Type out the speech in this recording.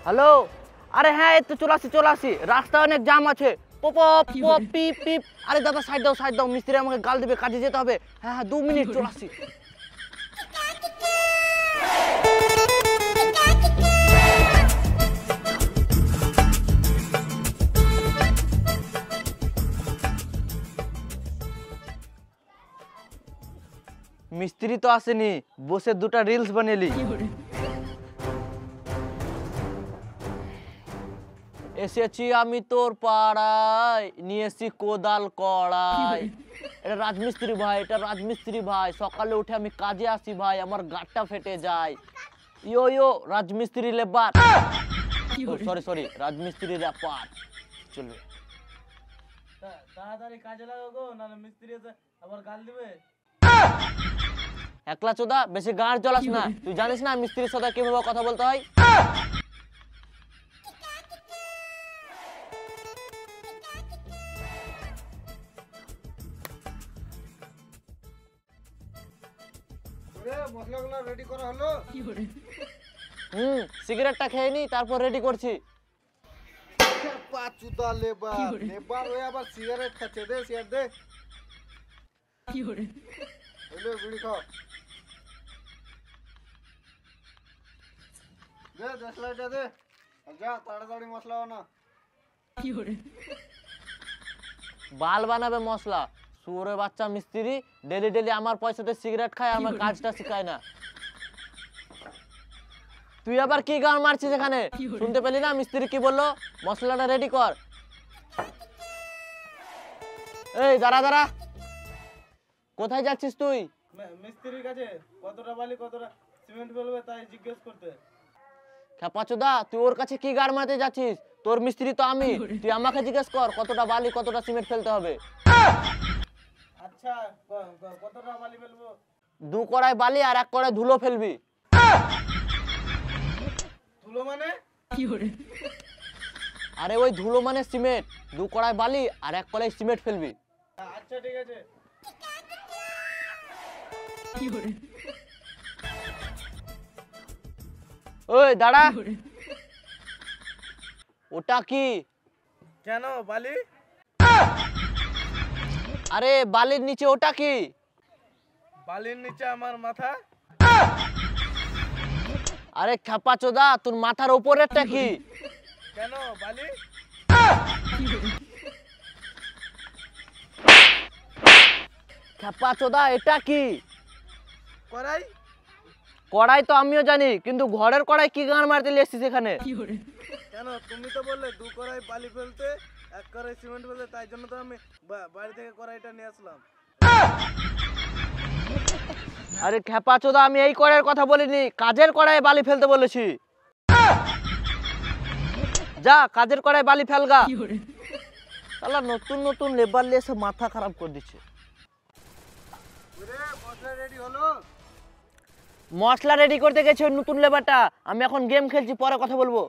Hello, আরে হ্যাঁ এই তো চলে আসি, রাস্তায় অনেক জ্যাম আছে। পপ পপ পিপ পিপ। আরে দাদা সাইড দাও, মিস্ত্রি আমাকে গাল দিবে, কাজে যেতে হবে। হ্যাঁ হ্যাঁ 2 মিনিট চলে আসি। মিস্ত্রি তো আসেনি, বসে 2টা রিলস বানিয়েলি। এসেছি আমি তোর পাড়ায়, নিয়ে এসেছি কোদাল কড়াই। এটা রাজমিস্ত্রি ভাই, সকালে উঠে আমি কাজে আসি ভাই, আমার গাঁটটা ফেটে যায়। ইয়ো রাজমিস্ত্রি লেবার, সরি রাজমিস্ত্রি র্যাপার। চলবে তাড়াতাড়ি কাজে লাগো গো, নাহলে মিস্ত্রি এসে আবার গাল দিবে। একলা চোদা, বেশি গাঁড় জ্বলাস না। তুই জানিস না মিস্ত্রির সাথে কিভাবে কথা বলতে হয়? মশলাগুলো রেডি করা হলো? সিগারেটটা খেয়ে নি, তারপর রেডি করছি। পাচুদা লেবার ওই আবার সিগারেট খাচ্ছে। দে সিগারেট দে। হইলো বিড়ি খাও। দে 10 লাইটা দে। যা তাড়াতাড়ি মশলা বানা। বাল বানাবে মশলা, শুয়োরের বাচ্চা মিস্ত্রি। ডেলি আমার পয়সাতে সিগারেট খায়, আমার কাজটা শিখায় না। তুই আবার কি গান মারছিস এখানে? শুনতে পেলি না মিস্ত্রি কি বললো? মশলাটা রেডি কর। এই দাঁড়া, কোথায় যাচ্ছিস তুই? মিস্ত্রির কাছে কতটা বালি কতটা সিমেন্ট ফেলবে তাই জিজ্ঞেস করতে। খেপাচোদা, তুই ওর কাছে কি গান মারতে যাচ্ছিস? তোর মিস্ত্রি তো আমি, তুই আমাকে জিজ্ঞেস কর কতটা বালি কতটা সিমেন্ট ফেলতে হবে। আচ্ছা কতটা বালি ফেলবো? 2 কড়াই বালি আর 1 কড়াই ধুলো ফেলবি। ধুলো মানে? আরে ওই ধুলো মানে সিমেন্ট। 2 কড়াই বালি আর 1 কড়াই সিমেন্ট ফেলবি। আচ্ছা ঠিক আছে। ওই দাঁড়া, ওটা কি? কেন বালি? আরে বালির নিচে ওটা কি? বালির নিচে আমার মাথা। আরে খেপাচোদা, তোর মাথার উপরেরটা কি? কেন বালি? খেপাচোদা এটা কি? কড়াই। কড়াই তো আমিও জানি, কিন্তু ঘরের কড়াই কি গান মারতে এসেছিস এখানে? কেন তুমি তো বললে 2 কড়াই বালি ফেলতে 1 কড়াই সিমেন্ট ফেলতে, তাই জন্য তো আমি বাড়ি থেকে কড়াইটা নিয়ে আসলাম। আরে খেপাচোদা, আমি এই কড়াইয়ের কথা বলিনি, কাজের কড়াই বালি ফেলতে বলেছি। যা কাজের কড়াই বালি ফেলগা। শালা নতুন লেবার নিয়ে এসে মাথা খারাপ করে দিচ্ছে। মশলা রেডি হলো? মশলা রেডি করতে গেছে নতুন লেবারটা, আমি এখন গেম খেলছি, পরে কথা বলবো।